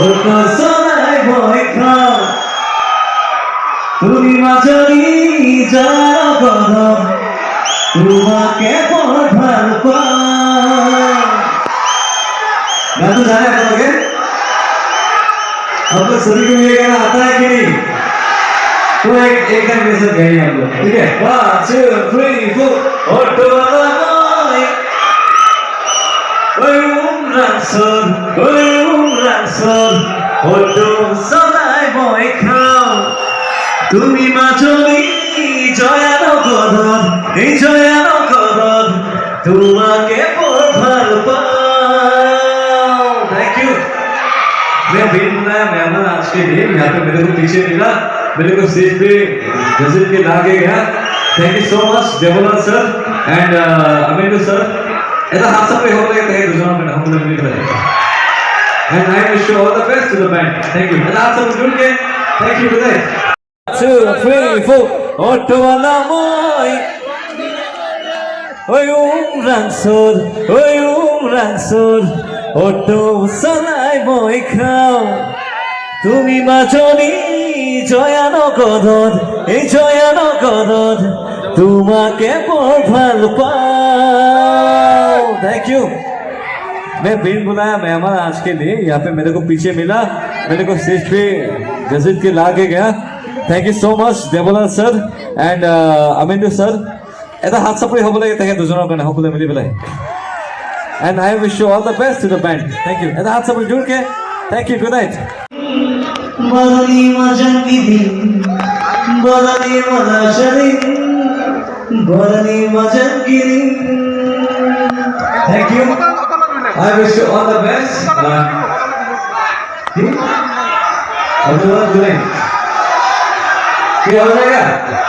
ওটা সোনায় ভয় খাও তুমি মাঝারি যাও গরম তোমাকে বড় ভাল পাও गाना तो जाने आप लोग आपको सभी को ये गाना आता है कि नहीं तो एक गाने में से गाइए आप लोग ठीक है 1 2 3 4 ऑटो वाला माई ओए उमरांसन ऑटो सदाई बॉय खाओ তুমি মাঝলি জয়ানো গদর এই জয়ানো গদর তোমাকে বড় ভাল পাও थैंक यू मैं बीन बुलाया मेहमान आज के लिए यहाँ पे मेरे को पीछे मिला मेरे को स्टेज पे गजल के लागे गया thank you so much Devlal sir and Amin sir ऐसा हाथ सब पे हो गया थे दूसरा में हम लोग मिल रहे हैं and I wish you all the best to the band thank you ऐसा हाथ सब जुड़ के थैंक यू टुडे 2 3 4 ऑटो वाला मोई ओए उमरांसन ऑटो सलाई बॉय खाओ তুমি মাঝনি জয়ানো গদর এই জয়ানো গদর তোমাকে বড় ভাল পাও थैंक यू मैं बीन बुलाया मेहमान आज के लिए यहाँ पे मेरे को पीछे मिला मेरे को स्टेज पे गजल के लाके गया thank you so much Devlal sir and Amindu sir এটা হাত চাপৰি হ'ব লাগে তাকে দুজনৰ কাৰণে সকলোৱে মিলি পেলাই and I wish you all the best to the band thank you এটা হাত চাপৰি জোৰকে thank you good night বদলি মজঙ্গিদি বদলি মদাশরি বদলি মজঙ্গিদি thank you I wish you all the best अब तो क्या हो जाएगा